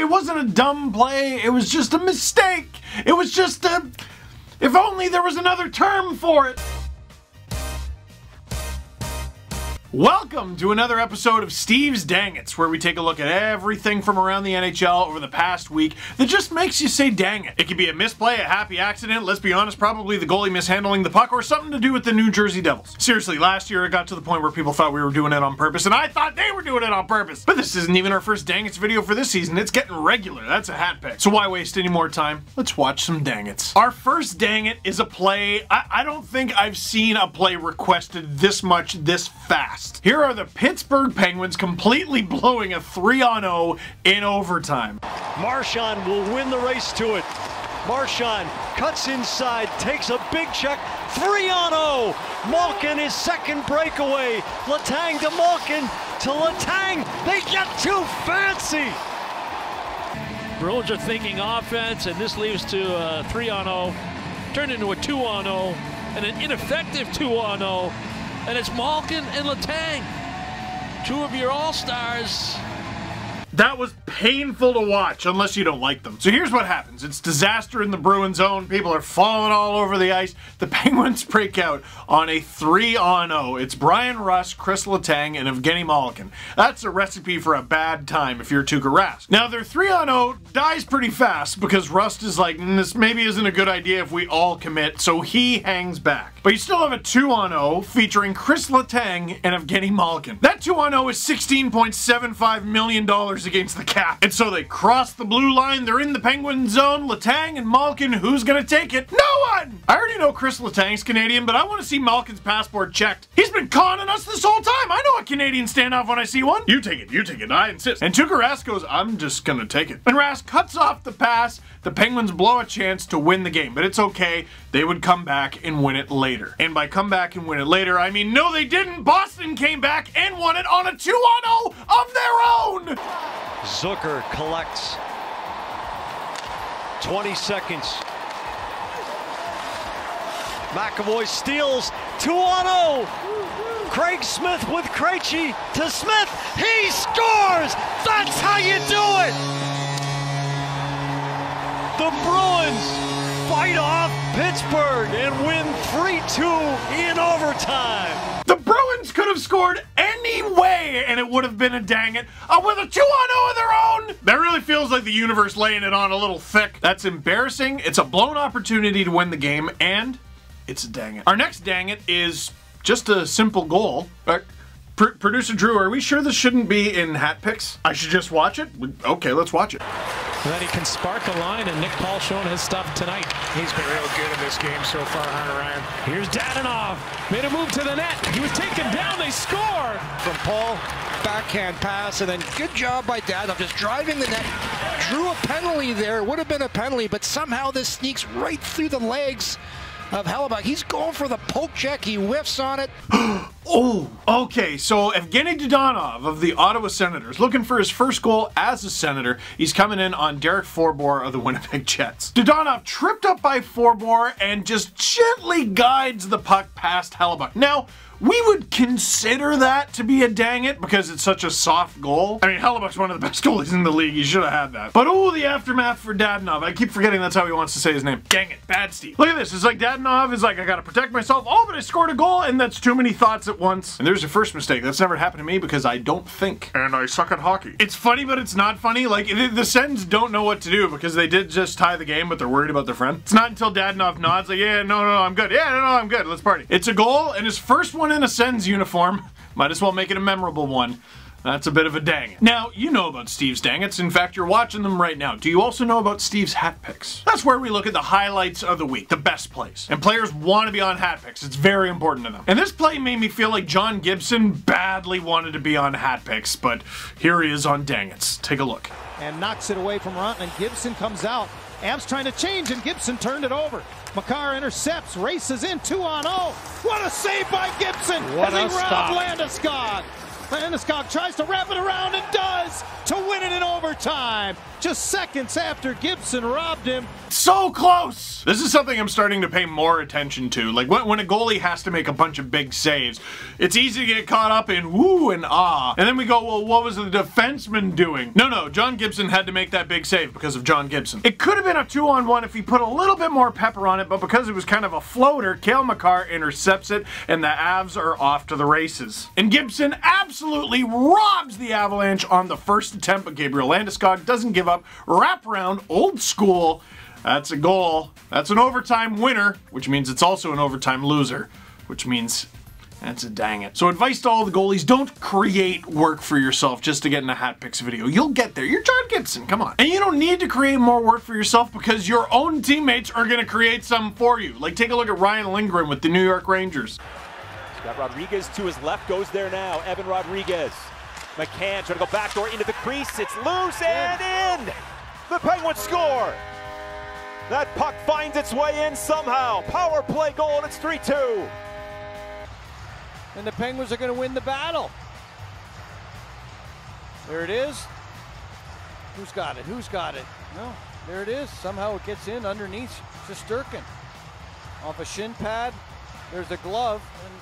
It wasn't a dumb play, it was just a mistake. It was just a... if only there was another term for it. Welcome to another episode of Steve's Dang It's, where we take a look at everything from around the NHL over the past week that just makes you say dang it. It could be a misplay, a happy accident, let's be honest, probably the goalie mishandling the puck, or something to do with the New Jersey Devils. Seriously, last year it got to the point where people thought we were doing it on purpose, and I thought they were doing it on purpose. But this isn't even our first Dang It's video for this season, it's getting regular, that's a hat pick. So why waste any more time? Let's watch some Dang It's. Our first Dang It is a play, I don't think I've seen a play requested this much, this fast. Here are the Pittsburgh Penguins completely blowing a 3-on-0 in overtime. Marchand will win the race to it. Marchand cuts inside, takes a big check, 3-on-0. Malkin his second breakaway. Letang to Malkin to Letang. They get too fancy. Bruins are thinking offense, and this leaves to a 3-on-0, turned into a 2-on-0, and an ineffective 2-on-0. And it's Malkin and Letang, two of your all-stars. That was painful to watch, unless you don't like them. So here's what happens. It's disaster in the Bruins zone. People are falling all over the ice. The Penguins break out on a 3-on-0. It's Bryan Rust, Chris Letang, and Evgeny Malkin. That's a recipe for a bad time if you're Tuukka Rask. Now, their 3-on-0 dies pretty fast because Rust is like, this maybe isn't a good idea if we all commit, so he hangs back. But you still have a 2-on-0 featuring Chris Letang and Evgeny Malkin. That 2-on-0 is $16.75 million against the cap. And so they cross the blue line, they're in the Penguin zone, Letang and Malkin, who's gonna take it? No one! I already know Chris Letang's Canadian, but I want to see Malkin's passport checked. He's been conning us this whole time. I know a Canadian standoff when I see one. You take it, I insist. And Tuukka Rask goes, I'm just gonna take it. And Rask cuts off the pass, the Penguins blow a chance to win the game, but it's okay, they would come back and win it later. And by come back and win it later, I mean, no they didn't! Boston came back and won it on a 2-on-0 of their own! Zucker collects. 20 seconds. McAvoy steals. 2-on-0. Craig Smith with Krejci to Smith. He scores! That's how you do it! The Bruins fight off Pittsburgh and win 3-2 in overtime. The Bruins could have scored any way and it would have been a dang it with a 2-on-0 of their own. That really feels like the universe laying it on a little thick. That's embarrassing. It's a blown opportunity to win the game and it's a dang it. Our next dang it is just a simple goal. Producer Drew, are we sure this shouldn't be in hat picks? I should just watch it? Okay, let's watch it. And then he can spark a line, and Nick Paul showing his stuff tonight. He's been real good in this game so far, Hunter Ryan. Here's Dadonov. Made a move to the net. He was taken down. They score. From Paul, backhand pass, and then good job by Dadonov just driving the net. Drew a penalty there. Would have been a penalty, but somehow this sneaks right through the legs of Hellebuyck. He's going for the poke check. He whiffs on it. Oh, okay, so Evgeny Dadonov of the Ottawa Senators, looking for his first goal as a Senator. He's coming in on Derek Forbort of the Winnipeg Jets. Dadonov tripped up by Forbort and just gently guides the puck past Hellebuyck. Now, we would consider that to be a dang it because it's such a soft goal. I mean, Hellebuck's one of the best goalies in the league. He should have had that. But oh, the aftermath for Dadonov. I keep forgetting that's how he wants to say his name. Dang it, bad Steve. Look at this. It's like Dadonov is like, I gotta protect myself. Oh, but I scored a goal, and that's too many thoughts at once. And there's your first mistake. That's never happened to me because I don't think. And I suck at hockey. It's funny, but it's not funny. Like, the Sens don't know what to do because they did just tie the game, but they're worried about their friend. It's not until Dadonov nods like, yeah, no, I'm good. Yeah, no, I'm good. Let's party. It's a goal, and his first one in a Sens uniform. Might as well make it a memorable one. That's a bit of a dang it. Now, you know about Steve's dang it's. In fact, you're watching them right now. Do you also know about Steve's hat picks? That's where we look at the highlights of the week, the best plays. And players want to be on hat picks. It's very important to them. And this play made me feel like John Gibson badly wanted to be on hat picks, but here he is on dang it's. Take a look. And knocks it away from Runt, and Gibson comes out. Amps trying to change, and Gibson turned it over. Makar intercepts, races in, 2-on-0. What a save by Gibson! What as a he stop. robbed Landeskog. Landeskog tries to wrap it around and does to win it in overtime. just seconds after Gibson robbed him. So close! This is something I'm starting to pay more attention to. Like, when a goalie has to make a bunch of big saves, it's easy to get caught up in woo and ah. And then we go, well, what was the defenseman doing? No, John Gibson had to make that big save because of John Gibson. It could have been a 2-on-1 if he put a little bit more pepper on it, but because it was kind of a floater, Cale Makar intercepts it, and the Avs are off to the races. And Gibson absolutely robs the Avalanche on the first attempt, but Gabriel Landeskog doesn't give up. Wraparound, old school. That's a goal. That's an overtime winner, which means it's also an overtime loser, which means that's a dang it. So advice to all the goalies, don't create work for yourself just to get in a Hat Picks video. You'll get there. You're John Gibson, come on. And you don't need to create more work for yourself because your own teammates are gonna create some for you. Like, take a look at Ryan Lindgren with the New York Rangers. Got Rodriguez to his left, goes there now. Evan Rodriguez. McCann trying to go backdoor into the crease. It's loose and in! The Penguins score! That puck finds its way in somehow. Power play goal, and it's 3-2. And the Penguins are going to win the battle. There it is. Who's got it? Who's got it? No, there it is. Somehow it gets in underneath Shesterkin. Off a shin pad. There's a glove. And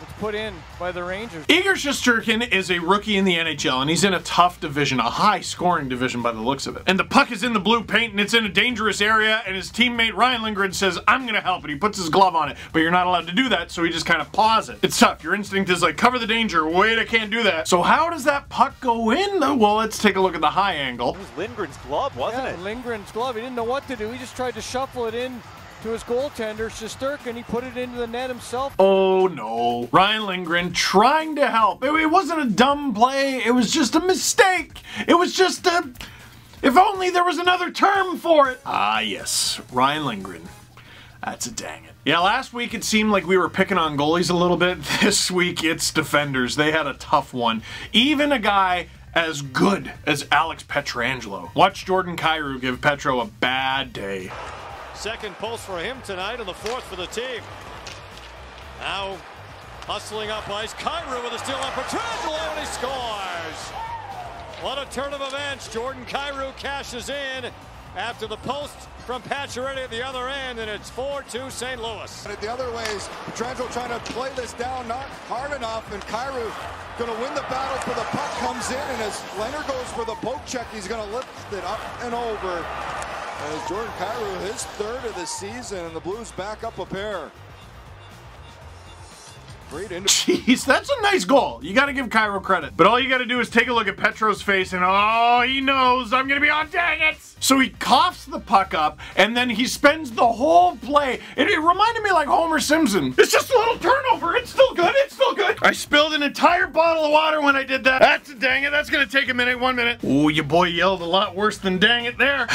it's put in by the Rangers. Igor Shesterkin is a rookie in the NHL, and he's in a tough division, a high-scoring division by the looks of it. And the puck is in the blue paint, and it's in a dangerous area, and his teammate Ryan Lindgren says, I'm gonna help, and he puts his glove on it, but you're not allowed to do that, so he just kind of paws it. It's tough. Your instinct is like, cover the danger. Wait, I can't do that. So how does that puck go in? Well, let's take a look at the high angle. It was Lindgren's glove, wasn't it? Lindgren's glove. He didn't know what to do. He just tried to shuffle it in to his goaltender, Shesterkin. He put it into the net himself. Oh no. Ryan Lindgren trying to help. It wasn't a dumb play. It was just a mistake. It was just a... If only there was another term for it. Ah, yes. Ryan Lindgren. That's a dang it. Yeah, last week it seemed like we were picking on goalies a little bit. This week it's defenders. They had a tough one. Even a guy as good as Alex Pietrangelo. Watch Jordan Kyrou give Petro a bad day. Second post for him tonight and the fourth for the team. Now hustling up ice, Kyrou with a steal on Pietrangelo and he scores. What a turn of events. Jordan Kyrou cashes in after the post from Pacioretty at the other end, and it's 4-2 St. Louis. And the other ways, Pietrangelo trying to play this down, not hard enough, and Kyrou going to win the battle for the puck, comes in, and as Leonard goes for the poke check, he's going to lift it up and over. As Jordan Kyrou, his third of the season, and the Blues back up a pair. Great into. Jeez, that's a nice goal. You got to give Kyrou credit. But all you got to do is take a look at Petro's face, and oh, he knows I'm going to be on, dang it! So he coughs the puck up, and then he spends the whole play. It reminded me like Homer Simpson. It's just a little turnover. It's still good. It's still good. I spilled an entire bottle of water when I did that. That's a dang it. That's going to take a minute. 1 minute. Oh, your boy yelled a lot worse than dang it there.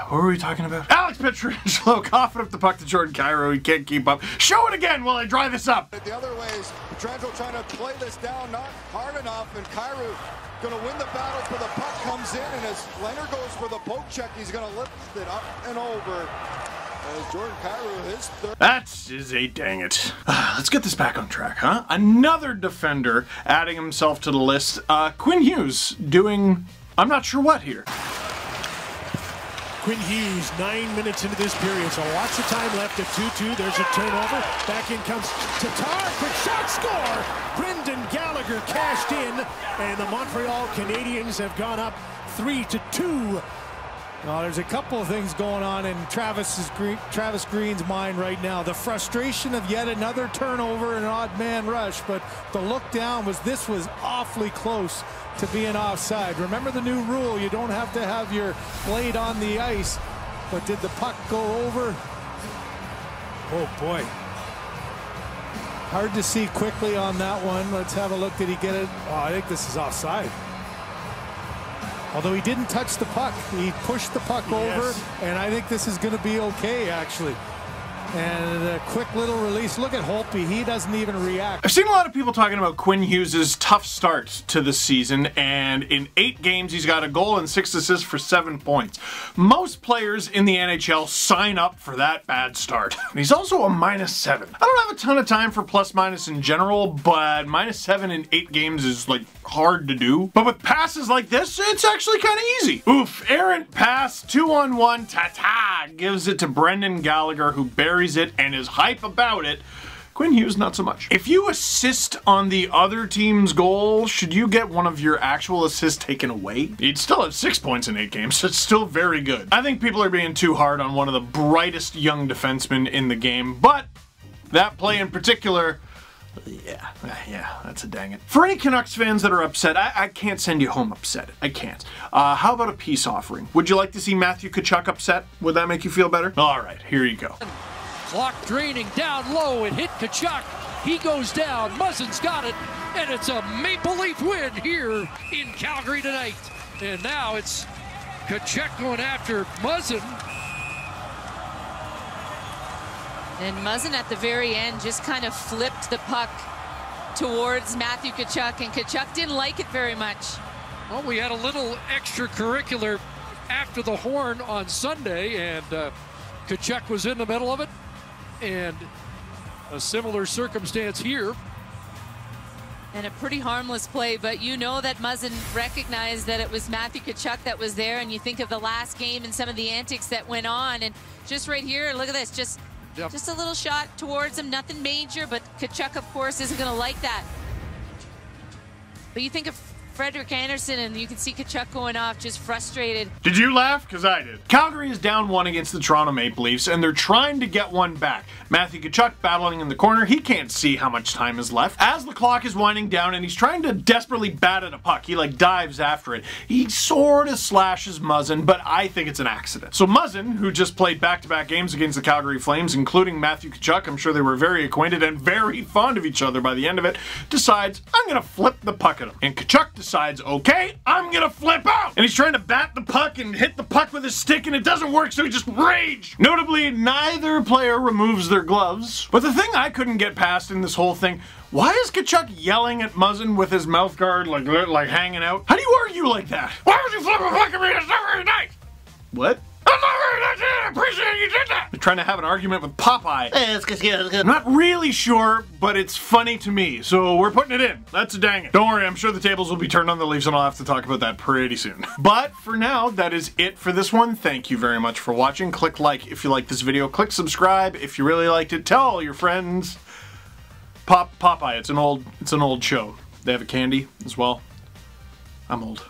What were we talking about? Alex Pietrangelo coughing up the puck to Jordan Kyrou. He can't keep up. Show it again while I dry this up. The other ways, Pietrangelo trying to play this down, not hard enough, and Kyrou going to win the battle for the puck, comes in, and as Leonard goes for the poke check, he's going to lift it up and over. As Jordan Kyrou, his third. That is a dang it. Let's get this back on track, huh? Another defender adding himself to the list. Quinn Hughes doing, I'm not sure what here. Quinn Hughes, 9 minutes into this period, so lots of time left at 2-2. There's a turnover. Back in comes Tatar. Quick shot, score! Brendan Gallagher cashed in, and the Montreal Canadiens have gone up 3-2. Well, there's a couple of things going on in Travis Green's mind right now. The frustration of yet another turnover and an odd man rush, but the look down was this was awfully close to being offside. Remember the new rule, you don't have to have your blade on the ice, but did the puck go over? Oh boy. Hard to see quickly on that one. Let's have a look. Did he get it? Oh, I think this is offside. Although he didn't touch the puck, he pushed the puck over, and I think this is going to be okay, actually. And a quick little release. Look at Holtby. He doesn't even react. I've seen a lot of people talking about Quinn Hughes' tough start to the season, and in 8 games he's got a goal and 6 assists for 7 points. Most players in the NHL sign up for that bad start. He's also a -7. I don't have a ton of time for plus-minus in general, but -7 in 8 games is like hard to do. But with passes like this, it's actually kind of easy. Oof, errant pass, 2-on-1, ta-ta, gives it to Brendan Gallagher, who buries it and is hype about it. Quinn Hughes, not so much. If you assist on the other team's goal, should you get one of your actual assists taken away? You'd still have 6 points in 8 games. It's still very good. I think people are being too hard on one of the brightest young defensemen in the game, but that play in particular, yeah, that's a dang it. For any Canucks fans that are upset, I can't send you home upset. I can't. How about a peace offering? Would you like to see Matthew Tkachuk upset? Would that make you feel better? All right, here you go. Clock draining down low. It hit Tkachuk. He goes down. Muzzin's got it. And it's a Maple Leaf win here in Calgary tonight. And now it's Tkachuk going after Muzzin. And Muzzin at the very end just kind of flipped the puck towards Matthew Tkachuk, and Tkachuk didn't like it very much. Well, we had a little extracurricular after the horn on Sunday, and Tkachuk was in the middle of it. And a similar circumstance here. And a pretty harmless play, but you know that Muzzin recognized that it was Matthew Tkachuk that was there, and you think of the last game and some of the antics that went on, and just right here, look at this, just a little shot towards him, nothing major, but Tkachuk, of course, isn't going to like that. But you think of Frederik Andersen, and you can see Tkachuk going off, just frustrated. Did you laugh? Because I did. Calgary is down 1 against the Toronto Maple Leafs, and they're trying to get one back. Matthew Tkachuk battling in the corner. He can't see how much time is left. As the clock is winding down, and he's trying to desperately bat at a puck, he like dives after it. He sort of slashes Muzzin, but I think it's an accident. So Muzzin, who just played back-to-back games against the Calgary Flames, including Matthew Tkachuk, I'm sure they were very acquainted and very fond of each other by the end of it, decides, I'm going to flip the puck at him. And Tkachuk decides, okay, I'm gonna flip out! And he's trying to bat the puck and hit the puck with his stick, and it doesn't work, so he just rage! Notably, neither player removes their gloves. But the thing I couldn't get past in this whole thing, why is Tkachuk yelling at Muzzin with his mouth guard like hanging out? How do you argue like that? Why would you flip a puck at me? It's not very nice! What? I'm not very nice, I appreciate you did that! They're trying to have an argument with Popeye. I'm not really sure, but it's funny to me, so we're putting it in. That's a dang it. Don't worry, I'm sure the tables will be turned on the Leafs, and I'll have to talk about that pretty soon. But for now, that is it for this one. Thank you very much for watching. Click like if you liked this video. Click subscribe if you really liked it. Tell all your friends. Popeye, it's an old show. They have a candy as well. I'm old.